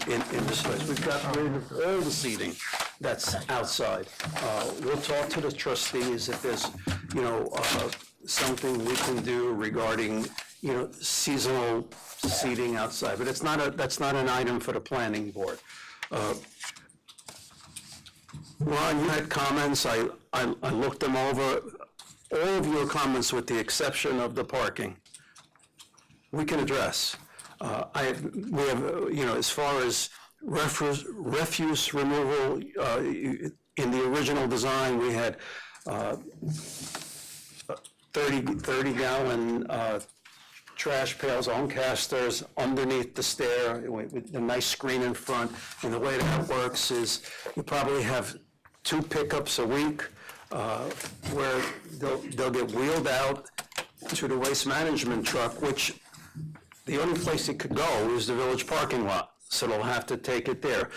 this place. We've got rid of all the seating that's outside. We'll talk to the trustees if there's, you know, something we can do regarding, you know, seasonal seating outside, but that's not an item for the planning board. Ron, you had comments, I looked them over. All of your comments with the exception of the parking we can address. We have, as far as refuse removal, in the original design, we had 30-gallon trash pails on casters underneath the stair with a nice screen in front. And the way that works is you probably have 2 pickups a week where they'll get wheeled out to the waste management truck, which the only place it could go is the village parking lot, so they'll have to take it there.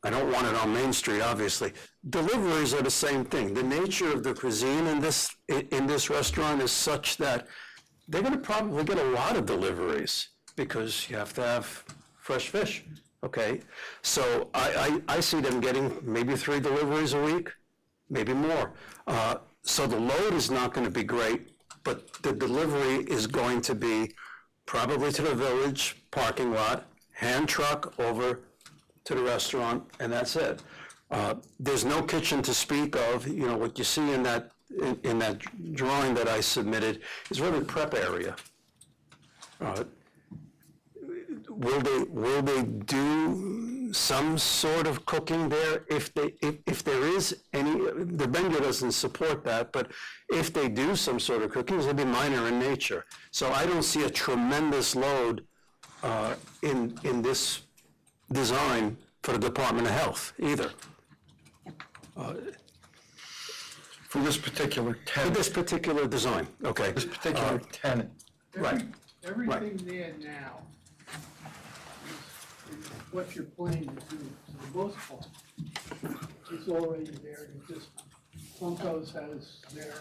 I don't want it on Main Street, obviously. Deliveries are the same thing. The nature of the cuisine in this restaurant is such that they're gonna probably get a lot of deliveries because you have to have fresh fish, okay? So I see them getting maybe 3 deliveries a week, maybe more. So the load is not gonna be great, but the delivery is going to be probably to the village parking lot, hand truck over to the restaurant, and that's it. There's no kitchen to speak of. What you see in that drawing that I submitted is really a prep area. Will they do some sort of cooking there? If there is any, the vendor doesn't support that, but if they do some sort of cooking, it'll be minor in nature. So I don't see a tremendous load in this design for the Department of Health either. For this particular For tenant, this particular design, okay. this particular tenant. Right. Everything there now is what you're planning to do, for the most part. It's already there, it just, Funko's has their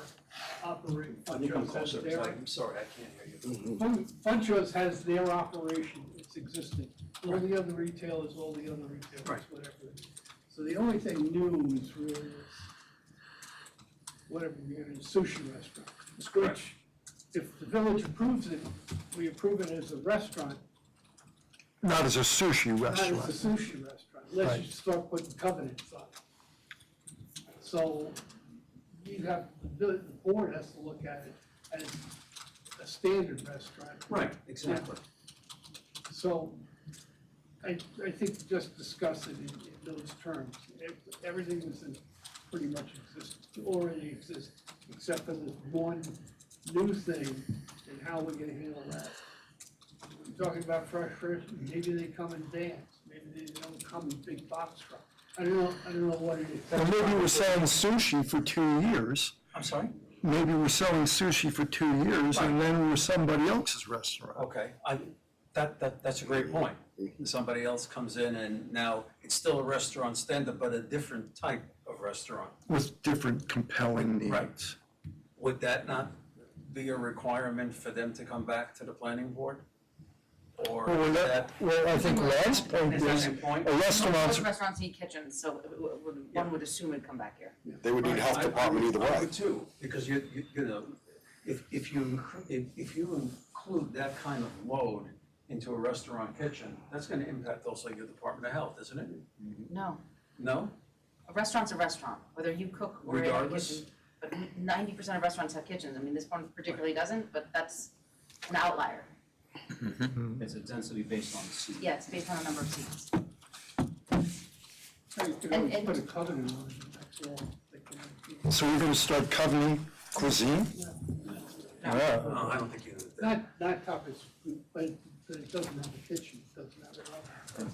operation. I'm sorry, I can't hear you. Funcho's has their operation, it's existing. All the other retailers, Right. whatever. So the only thing new is really whatever, you're in a sushi restaurant. Which, if the village approves it, we approve it as a restaurant, Not as a sushi not restaurant. as a sushi restaurant, unless you Right. start putting covenants on it. So you have, the board has to look at it as a standard restaurant. Right, exactly. So I think just discuss it in those terms. Everything is pretty much already exists, except for this one new thing and how we're gonna handle that. We're talking about fresh fish, maybe they come in vans, maybe they don't come in big box trucks. I don't know what it is. Well, maybe we're selling sushi for 2 years. I'm sorry? Maybe we're selling sushi for 2 years and then we're somebody else's restaurant. Okay, that's a great point. Somebody else comes in and now it's still a restaurant standard, but a different type of restaurant. With different compelling needs. Right. Would that not be a requirement for them to come back to the planning board? Or Well, is that, well, I think Ron's point is that is, your point? a restaurant's, Most restaurants need kitchens, so one would assume it'd come back here. They would need health department either I way. would too, because you know, if you include that kind of load into a restaurant kitchen, that's gonna impact also your Department of Health, isn't it? No, No? a restaurant's a restaurant, whether you cook or in a Regardless? kitchen. But 90% of restaurants have kitchens. I mean, this one particularly doesn't, but that's an outlier. It's a density based on the seat. Yeah, it's based on the number of seats. You can always put a covenant on it, that's all. They can- so we're gonna start covenant cuisine? No, I don't think you do that. Not top, it's, but it doesn't have a kitchen, it doesn't have an oven.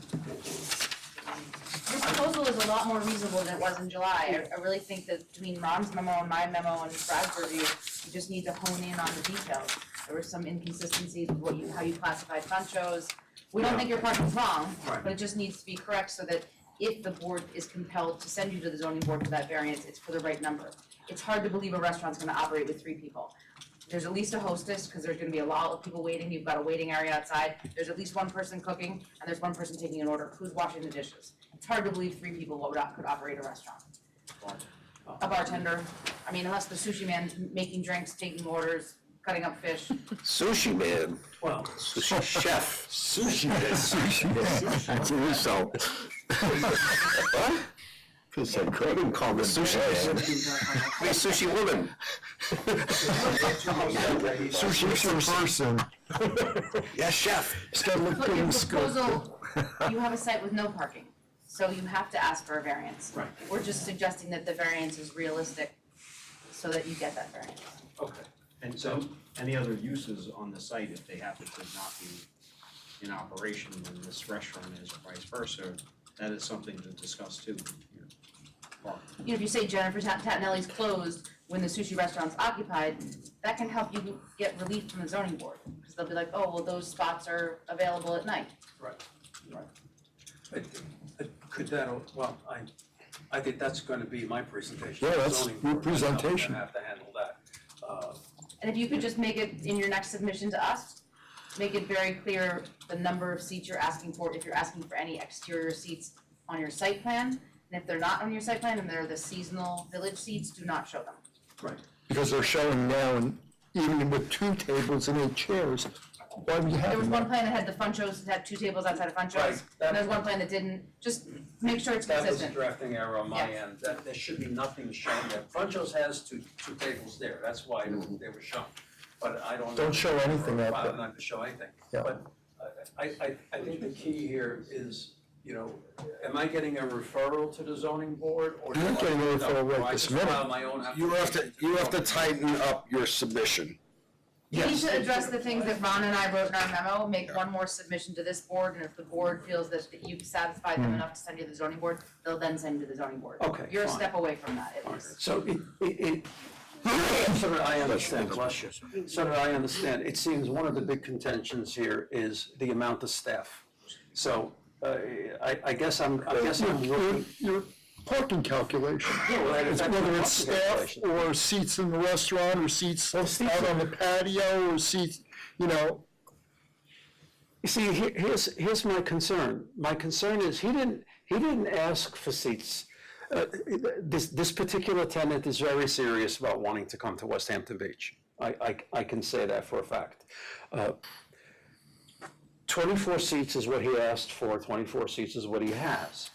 This proposal is a lot more reasonable than it was in July. I really think that between Ron's memo and my memo and Brad's review, you just need to hone in on the details. There were some inconsistencies with how you classified Funchos. We don't think your parking's wrong, Right. but it just needs to be correct so that if the board is compelled to send you to the zoning board for that variance, it's for the right number. It's hard to believe a restaurant's gonna operate with 3 people. There's at least a hostess, because there's gonna be a lot of people waiting, you've got a waiting area outside, there's at least one person cooking, and there's one person taking an order, who's washing the dishes? It's hard to believe 3 people could operate a restaurant. A bartender, I mean, unless the sushi man's making drinks, taking orders, cutting up fish. Sushi man, Well, sushi chef. Sushi. Sushi. So, I wouldn't call the sushi man. Be a sushi woman. Sushi person. Yes, chef. It's gotta look But good your in scope. proposal, you have a site with no parking, so you have to ask for a variance. Right. We're just suggesting that the variance is realistic, so that you get that variance. Okay. And so, any other uses on the site, if they happen to not be in operation when this restaurant is, or vice versa, that is something to discuss too. Or- You know, if you say Jennifer Tatinelli's closed when the sushi restaurant's occupied, that can help you get relief from the zoning board. Because they'll be like, oh, well, those spots are available at night. Right, right. Could that, well, I think that's gonna be my presentation. Yeah, that's Zoning your board. That's how I'm gonna presentation. have to handle that. And if you could just make it in your next submission to us, make it very clear the number of seats you're asking for, if you're asking for any exterior seats on your site plan. And if they're not on your site plan and they're the seasonal village seats, do not show them. Right. Because they're showing now, and even with 2 tables and 8 chairs, why would you have There was them? one plan that had the Funchos, that had 2 tables outside of Funchos. Right, And there's one plan that didn't, just make sure it's consistent. That was a drafting error on my Yeah. end, that there should be nothing shown there. Funchos has two tables there, that's why they were shown. But I don't know. Don't show anything out I'm there. not gonna show anything. Yeah. But I think the key here is, you know, am I getting a referral to the zoning board or? You're not getting a referral right do I this just minute. file my own You have to tighten up your submission. You need to address the things that Ron and I wrote in our memo, make one more submission to this board, and if the board feels that you've satisfied them enough to send you to the zoning board, they'll then send you to the zoning board. Okay, You're a fine. step away from that, at least. So so that I understand, so that I understand, it seems one of the big contentions here is the amount of staff. So, I guess I'm looking. Your parking calculation. Yeah, well, It's that's whether the it's parking staff calculation. or seats in the restaurant or seats out on the patio or seats, you know. You see, here's my concern. My concern is he didn't ask for seats. This particular tenant is very serious about wanting to come to West Hampton Beach. I can say that for a fact. 24 seats is what he asked for, 24 seats is what he has.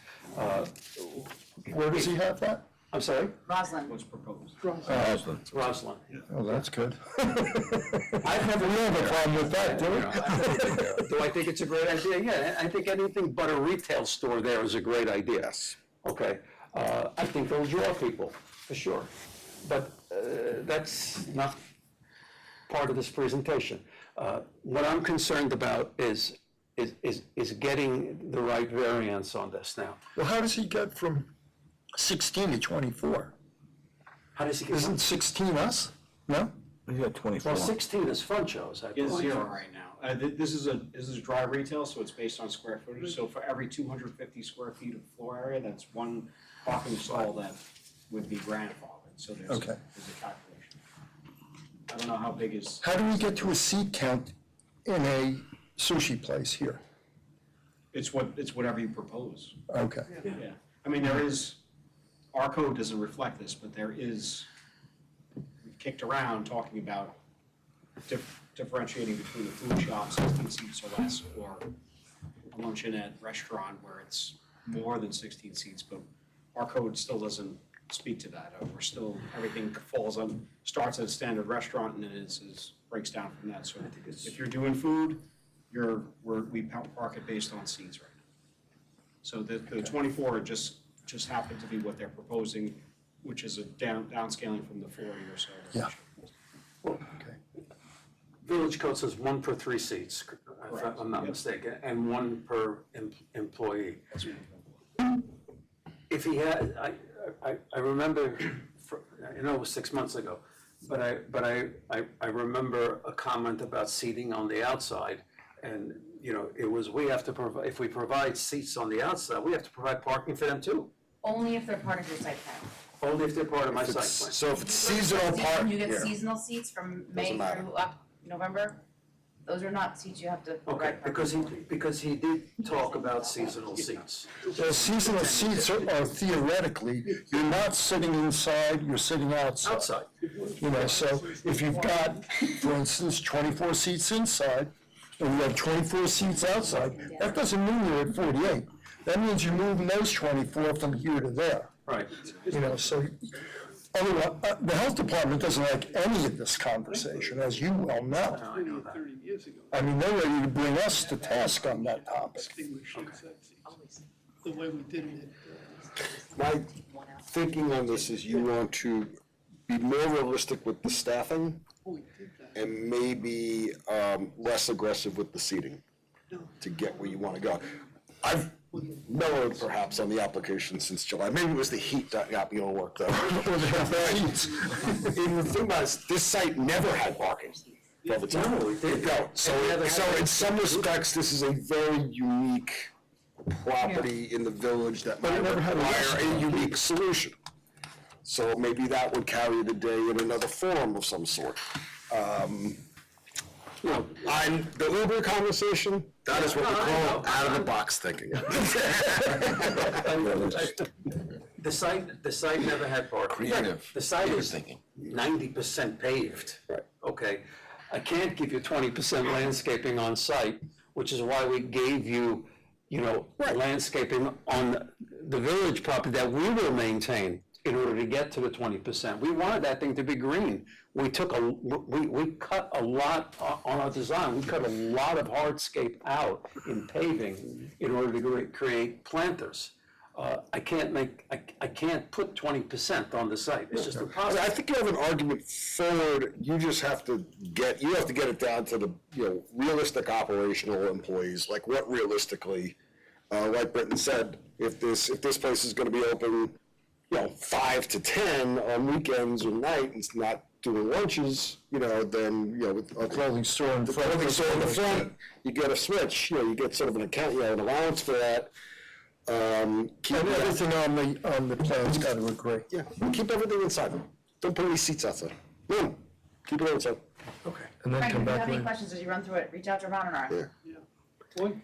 Where does he have that? I'm sorry? Roslyn, What's proposed? Roslyn. Oh, that's good. I've never. We have a problem with that, do we? Do I think it's a great idea? Yeah, I think anything but a retail store there is a great idea. Yes. Okay, I think they'll draw people, for sure. But that's not part of this presentation. What I'm concerned about is getting the right variance on this now. Well, how does he get from 16 to 24? How does he get? Isn't 16 us? No? You got 24. Well, 16 is Funchos, I It's believe. 0 right now. This is dry retail, so it's based on square footage. So for every 250 square feet of floor area, that's one parking stall that would be grandfathered. So there's a Okay. calculation. I don't know how big is. How do we get to a seat count in a sushi place here? It's whatever you propose. Okay. Yeah. I mean, there is, our code doesn't reflect this, but there is, we've kicked around talking about differentiating between the food shop, 16 seats or less, or a luncheonette restaurant where it's more than 16 seats, but our code still doesn't speak to that. We're still, everything falls on, starts at a standard restaurant and then breaks down from that. So if you're doing food, we park it based on seats right now. So the 24 just happened to be what they're proposing, which is a downscaling from the 40 or so. Yeah. Village code says 1 per 3 seats, if I'm not Yep. mistaken, and 1 per employee. If he had, I remember, I know it was 6 months ago, but I remember a comment about seating on the outside, and, you know, it was, we have to provide, if we provide seats on the outside, we have to provide parking for them too, only if they're part of your site plan. only if they're part of my site plan. So if it's seasonal park, When you get yeah. seasonal seats from May Doesn't matter. through November, those are not seats you have to Okay, provide parking. because he did talk about seasonal seats. Well, seasonal seats are theoretically, you're not sitting inside, you're sitting outside. Outside. You know, so if you've got, for instance, 24 seats inside, and you have 24 seats outside, that doesn't mean you're at 48. That means you're moving those 24 from here to there. Right. You know, so, otherwise, the health department doesn't like any of this conversation, as you well know. 20 or 30 years ago. I mean, they're ready to bring us to task on that topic. Extinguish the way we did it. My thinking on this is you want to be more realistic with the staffing We did that. and maybe less aggressive with the seating to get where you want to go. I've mellowed perhaps on the application since July. Maybe it was the heat that got me all worked up. And the thing about it is, this site never had parking for the time. No, it didn't. No, so in some respects, this is a very unique property in the village that might require a unique solution. So maybe that would carry the day in another form of some sort. On the Uber conversation, that is what we call out-of-the-box thinking. The site never had parking. Creative. The site is thinking. 90% paved. Right. Okay, I can't give you 20% landscaping on site, which is why we gave you, landscaping on the village property that we will maintain in order to get to the 20%. We wanted that thing to be green. We cut a lot on our design. We cut a lot of hardscape out in paving in order to create planters. I can't put 20% on the site. It's just I impossible. think you have an argument forward, you just have to get it down to the, realistic operational employees, like what realistically, like Britton said, if this place is gonna be open, 5 to 10 on weekends or night, and it's not doing lunches, then, with a clothing store in the front, you get a switch, you get sort of an account, an allowance for that. Keep And everything on the plan's got to agree. Yeah, keep everything inside. Don't put any seats outside. No, keep it inside. Okay. And then Frank, if come you back have any later. questions as you run through it, reach out to Ron and I. Yeah.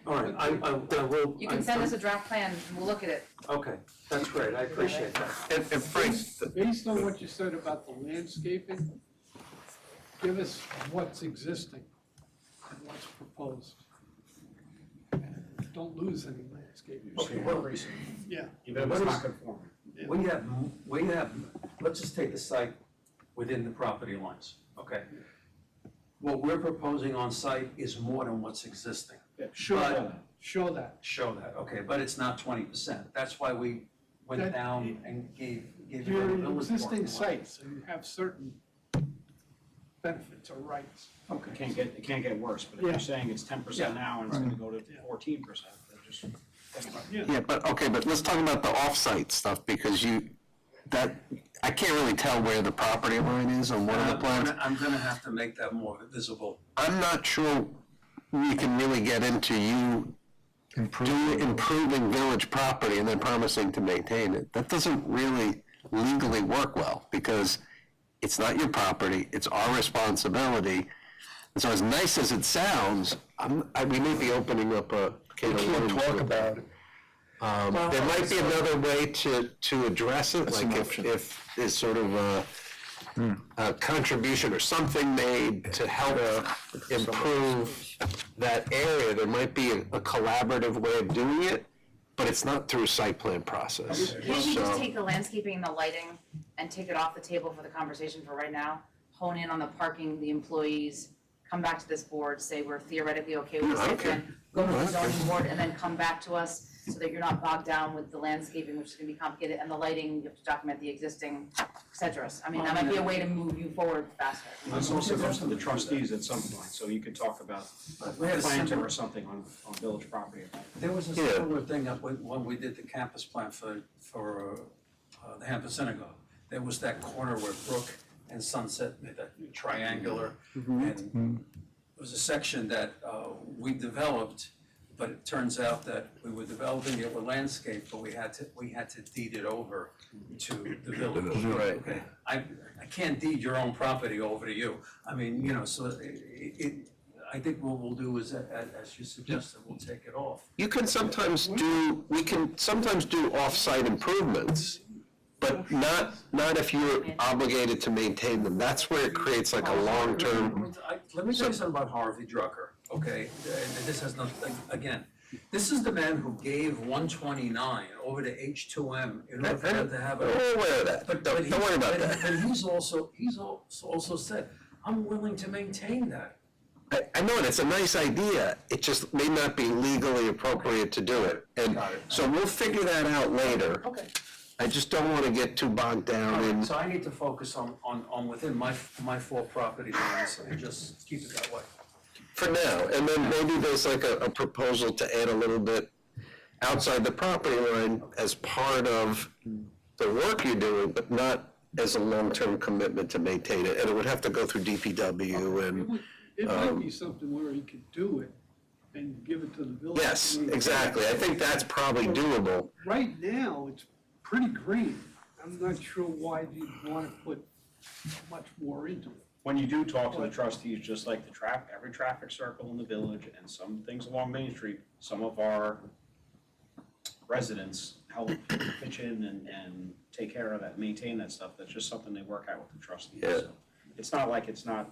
All right, I will. You can send us a draft plan, and we'll look at it. Okay, that's great, I appreciate that. And Frank, Based on what you said about the landscaping, give us what's existing and what's proposed. And don't lose any landscaping. Okay, what reason? Yeah. Even if it's not conforming. We have, let's just take the site within the property lines, okay? What we're proposing on site is more than what's existing. Show But- that, show that. Show that, okay, but it's not 20%. That's why we went That- down and gave you You're the an village existing parking lot. site, so you have certain benefits or rights. Okay. It can't get worse, but if Yeah. you're saying it's 10% now and it's gonna go to 14%, then just think about it. yeah, but let's talk about the off-site stuff, because I can't really tell where the property line is on one of the plans. I'm gonna have to make that more visible. I'm not sure we can really get into you improving village property and then promising to maintain it. That doesn't really legally work well, because it's not your property, it's our responsibility. And so as nice as it sounds, we may be opening up a can of worms. Can't talk about it. There might be another way to address it, like if there's sort of a contribution or something made to help improve that area. There might be a collaborative way of doing it, but it's not through a site plan process. Can't you just So- take the landscaping and the lighting and take it off the table for the conversation for right now? Hone in on the parking, the employees, come back to this board, say we're theoretically okay with the Yeah, I site don't care. plan, go to the zoning board, and then come back to us so that you're not bogged down with the landscaping, which is gonna be complicated, and the lighting, you have to document the existing, et cetera. I mean, that might be a way to move you forward faster. This also goes to the trustees at some point, so you could talk about We had a planter similar- or something on village property. There was a Yeah. similar thing up when we did the campus plan for the Hampton Synagogue. There was that corner where Brook and Sunset made that triangular, and it was a section that we developed, but it turns out that we were developing it with landscape, but we had to deed it over to the village. Right. Okay, I can't deed your own property over to you. I mean, so I think what we'll do is, as you suggested, we'll take it off. We can sometimes do off-site improvements, but not if you're obligated to maintain them. That's where it creates like a long-term. Let me tell you something about Harvey Drucker, okay? And this has nothing, again, This is the man who gave 129 over to H2M in order for them to have a. We're aware of that, But don't worry about that. And he's also said, I'm willing to maintain that. I know it, it's a nice idea, it just may not be legally appropriate to do it. And Got it. so we'll figure that out later. Okay. I just don't wanna get too bogged down in, So I need to focus on within my four property lines and just keep it that way. for now, and then maybe there's like a proposal to add a little bit outside the property line as part of the work you're doing, but not as a long-term commitment to maintain it, and it would have to go through DPW and, It might be something where he could do it and give it to the village. yes, exactly, I think that's probably doable. Right now, it's pretty green. I'm not sure why you'd want to put much more into it. When you do talk to the trustees, just like every traffic circle in the village and some things along Main Street, some of our residents help pitch in and take care of that, maintain that stuff. That's just something they work out with the trustees. Yeah. So it's not like it's a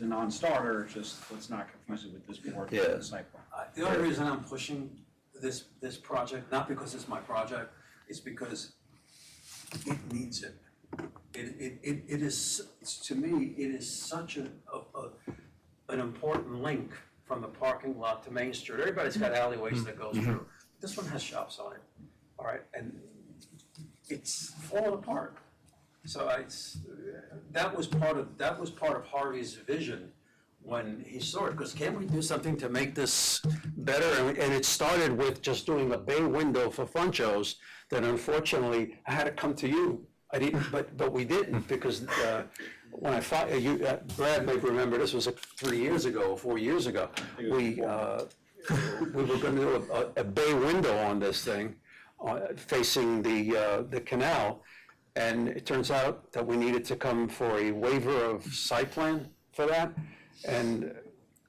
non-starter, it's just, let's not confuse it with this board Yeah. and the site plan. The only reason I'm pushing this project, not because it's my project, is because it needs it. It is, to me, it is such an important link from the parking lot to Main Street. Everybody's got alleyways that goes through. This one has shops on it, all right, and it's falling apart. So that was part of Harvey's vision when he saw it, because can't we do something to make this better? And it started with just doing a bay window for Funchos that unfortunately I had to come to you. I didn't, but we didn't, because when I thought, Brad may remember, this was 3 years ago or 4 years ago. We were gonna do a bay window on this thing, facing the canal. And it turns out that we needed to come for a waiver of site plan for that. And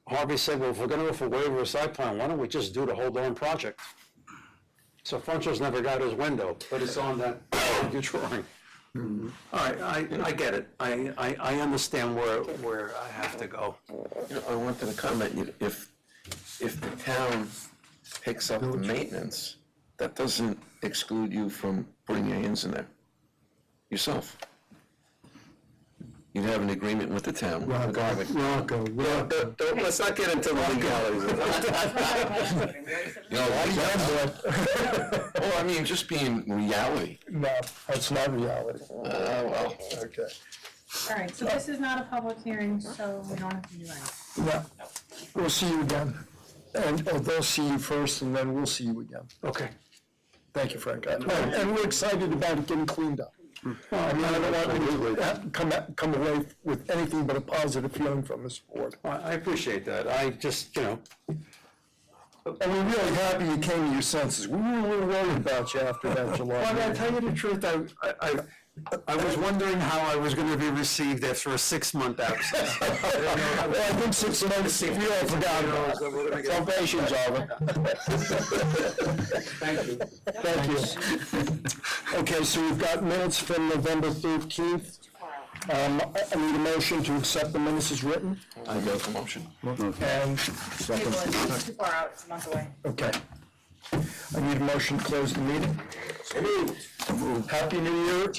Harvey said, well, if we're gonna go for waiver of site plan, why don't we just do the whole darn project? So Funchos never got his window, but it's on that drawing. All right, I get it. I understand where I have to go. You know, I wanted to comment, if the town picks up the maintenance, that doesn't exclude you from putting your hands in there yourself. You'd have an agreement with the town. Rocco. Let's not get into the legalities. You know, well, I mean, just being reality. No, that's not reality. Well. Okay. All right, so this is not a public hearing, so we don't have to do anything. Yeah, we'll see you again. And they'll see you first, and then we'll see you again. Okay. Thank you, Frank. And we're excited about it getting cleaned up. I mean, I don't want you to come away with anything but a positive feeling from this board. I appreciate that. I just, And we're really happy you came to your senses. We were a little worried about you after that July. well, I gotta tell you the truth, I was wondering how I was gonna be received after a 6-month absence. Well, I think 6 months, if you all forgot about it. Salvation's over. Thank you. Thank you. Okay, so we've got minutes from November 13th. I need a motion to accept the minutes as written. I go for motion. And, Table it, it's too far out, it's a month away. okay. I need a motion to close the meeting. Happy New Year.